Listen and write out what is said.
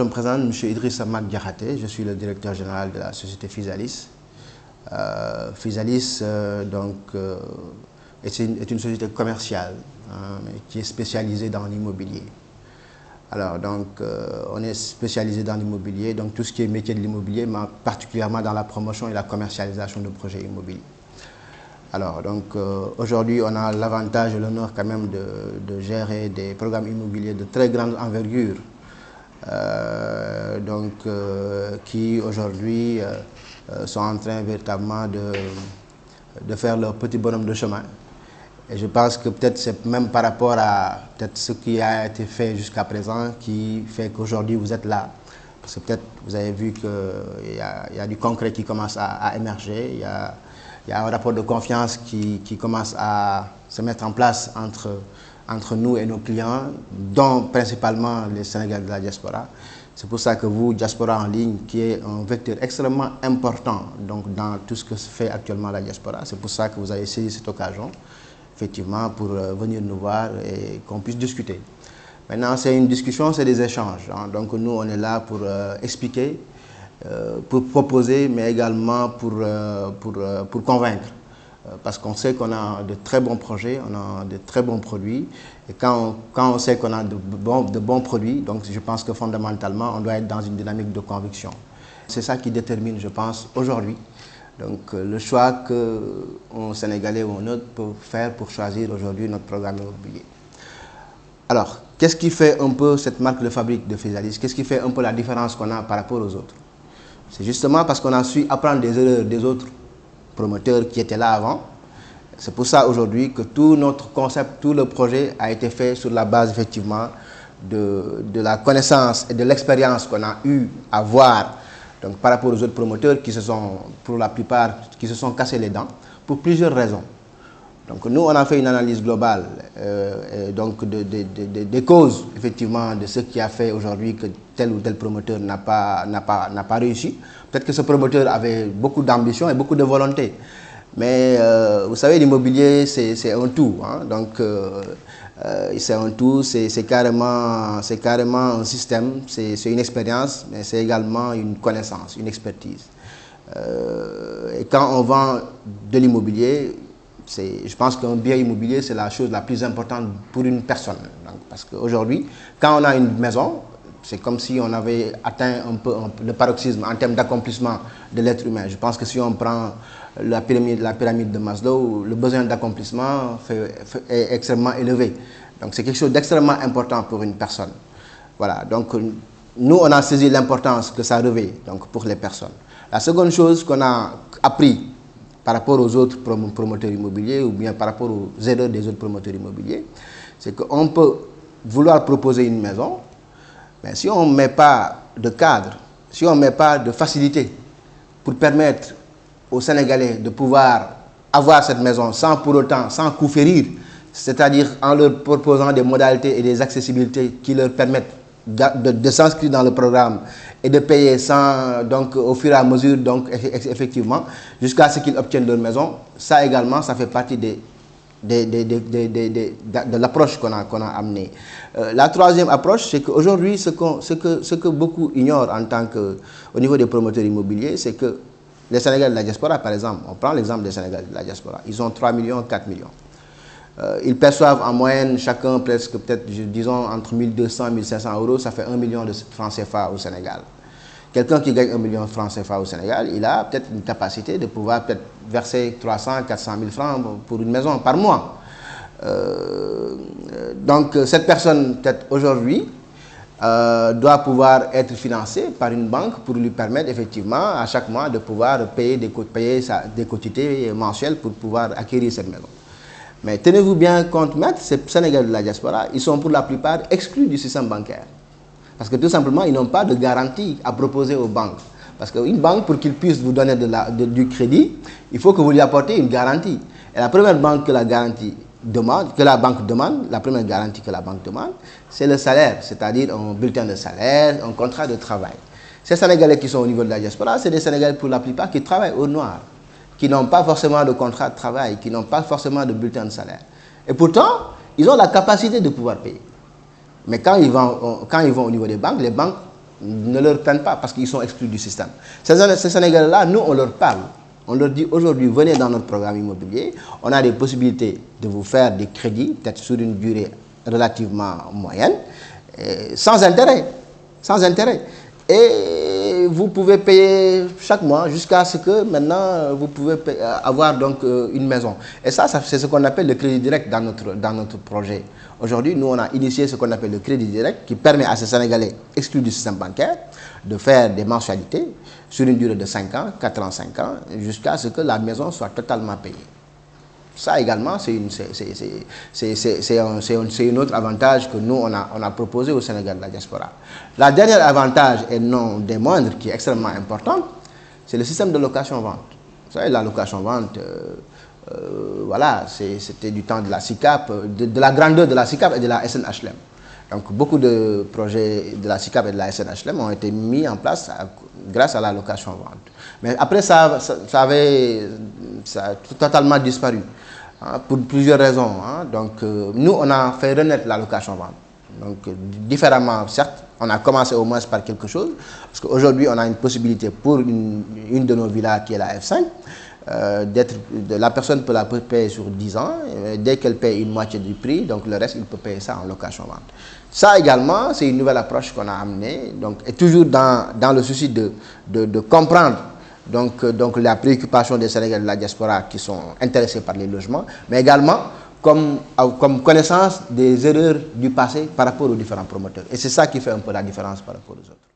je me présente, M. Idrissa Mack Diakhaté, je suis le directeur général de la société Physalis. Physalis est une société commerciale qui est spécialisée dans l'immobilier. Alors on est spécialisé dans l'immobilier, donc tout ce qui est métier de l'immobilier, mais particulièrement dans la promotion et la commercialisation de projets immobiliers. Alors aujourd'hui on a l'avantage et l'honneur quand même de gérer des programmes immobiliers de très grande envergure, qui aujourd'hui sont en train véritablement de faire leur petit bonhomme de chemin. Et je pense que peut-être c'est même par rapport à ce qui a été fait jusqu'à présent qui fait qu'aujourd'hui vous êtes là. Parce que peut-être vous avez vu qu'il y a du concret qui commence à émerger, il y a un rapport de confiance qui commence à se mettre en place entre nous et nos clients, dont principalement les Sénégalais de la diaspora. C'est pour ça que vous, Diaspora en ligne, qui est un vecteur extrêmement important donc, dans tout ce que fait actuellement la diaspora, c'est pour ça que vous avez saisi cette occasion, effectivement, pour venir nous voir et qu'on puisse discuter. Maintenant, c'est une discussion, c'est des échanges. Donc nous, on est là pour expliquer, pour proposer, mais également pour convaincre. Parce qu'on sait qu'on a de très bons projets, on a de très bons produits. Et quand on sait qu'on a de bons produits, donc je pense que fondamentalement, on doit être dans une dynamique de conviction. C'est ça qui détermine, je pense, aujourd'hui, donc le choix qu'un Sénégalais ou un autre peut faire pour choisir aujourd'hui notre programme immobilier. Alors, qu'est-ce qui fait un peu cette marque de fabrique de Physalis? Qu'est-ce qui fait un peu la différence qu'on a par rapport aux autres? C'est justement parce qu'on a su apprendre des erreurs des autres promoteurs qui étaient là avant. C'est pour ça aujourd'hui que tout notre concept, tout le projet a été fait sur la base effectivement de la connaissance et de l'expérience qu'on a eu à voir donc, par rapport aux autres promoteurs qui se sont, pour la plupart, qui se sont cassés les dents pour plusieurs raisons. Donc nous, on a fait une analyse globale donc des causes effectivement de ce qui a fait aujourd'hui que tel ou tel promoteur n'a pas réussi. Peut-être que ce promoteur avait beaucoup d'ambition et beaucoup de volonté. Mais vous savez, l'immobilier, c'est un tout. Hein. Donc c'est un tout, c'est carrément un système, c'est une expérience, mais c'est également une connaissance, une expertise. Et quand on vend de l'immobilier, je pense qu'un bien immobilier, c'est la chose la plus importante pour une personne. Donc, parce qu'aujourd'hui, quand on a une maison, c'est comme si on avait atteint un peu le paroxysme en termes d'accomplissement de l'être humain. Je pense que si on prend la pyramide de Maslow, le besoin d'accomplissement est extrêmement élevé. Donc c'est quelque chose d'extrêmement important pour une personne. Voilà, donc nous, on a saisi l'importance que ça revêt donc, pour les personnes. La seconde chose qu'on a appris par rapport aux autres promoteurs immobiliers ou bien par rapport aux erreurs des autres promoteurs immobiliers, c'est qu'on peut vouloir proposer une maison, mais si on ne met pas de cadre, si on ne met pas de facilité pour permettre aux Sénégalais de pouvoir avoir cette maison sans pour autant, sans coup férir, c'est-à-dire en leur proposant des modalités et des accessibilités qui leur permettent de s'inscrire dans le programme et de payer donc, au fur et à mesure, donc, effectivement, jusqu'à ce qu'ils obtiennent leur maison, ça également, ça fait partie de l'approche qu'on a amenée. La troisième approche, c'est qu'aujourd'hui, ce que beaucoup ignorent au niveau des promoteurs immobiliers, c'est que les Sénégalais de la diaspora, par exemple, on prend l'exemple des Sénégalais de la diaspora, ils ont 3 millions, 4 millions. Ils perçoivent en moyenne chacun presque peut-être, disons, entre 1200 et 1500 euros, ça fait 1 million de francs CFA au Sénégal. Quelqu'un qui gagne 1 million de francs CFA au Sénégal, il a peut-être une capacité de pouvoir peut-être verser 300, 400 000 francs pour une maison par mois. Donc cette personne, peut-être aujourd'hui, doit pouvoir être financée par une banque pour lui permettre effectivement à chaque mois de pouvoir payer des quotités mensuelles pour pouvoir acquérir cette maison. Mais tenez-vous bien compte, maître, ces Sénégalais de la diaspora, ils sont pour la plupart exclus du système bancaire. Parce que tout simplement, ils n'ont pas de garantie à proposer aux banques. Parce qu'une banque, pour qu'il puisse vous donner du crédit, il faut que vous lui apportiez une garantie. Et la première banque que la banque demande, la première garantie que la banque demande, c'est le salaire, c'est-à-dire un bulletin de salaire, un contrat de travail. Ces Sénégalais qui sont au niveau de la diaspora, c'est des Sénégalais pour la plupart qui travaillent au noir, qui n'ont pas forcément de contrat de travail, qui n'ont pas forcément de bulletin de salaire. Et pourtant, ils ont la capacité de pouvoir payer. Mais quand ils vont au niveau des banques, les banques ne leur prennent pas parce qu'ils sont exclus du système. Ces Sénégalais-là, nous, on leur parle. On leur dit aujourd'hui, venez dans notre programme immobilier. On a des possibilités de vous faire des crédits, peut-être sur une durée relativement moyenne, sans intérêt. Sans intérêt. Et vous pouvez payer chaque mois jusqu'à ce que maintenant vous pouvez avoir donc une maison. Et ça c'est ce qu'on appelle le crédit direct dans notre projet. Aujourd'hui, nous on a initié ce qu'on appelle le crédit direct qui permet à ces Sénégalais exclus du système bancaire de faire des mensualités sur une durée de 5 ans, 4 ans, 5 ans, jusqu'à ce que la maison soit totalement payée. Ça également, c'est un autre avantage que nous, on a proposé au Sénégal de la diaspora. La dernière avantage, et non des moindres, qui est extrêmement important, c'est le système de location-vente. Vous savez, la location-vente, voilà, c'était du temps de la SICAP, de la grandeur de la SICAP et de la SNHLM. Donc, beaucoup de projets de la SICAP et de la SNHLM ont été mis en place grâce à la location-vente. Mais après, ça a totalement disparu, hein, pour plusieurs raisons. Hein. Donc, nous, on a fait renaître la location-vente. Donc, différemment, certes, on a commencé au moins par quelque chose, parce qu'aujourd'hui, on a une possibilité pour une de nos villas qui est la F5, la personne peut la payer sur 10 ans, dès qu'elle paye une moitié du prix, donc le reste, il peut payer ça en location-vente. Ça également, c'est une nouvelle approche qu'on a amenée, donc, et toujours dans le souci de comprendre donc la préoccupation des Sénégalais de la diaspora qui sont intéressés par les logements, mais également comme connaissance des erreurs du passé par rapport aux différents promoteurs. Et c'est ça qui fait un peu la différence par rapport aux autres.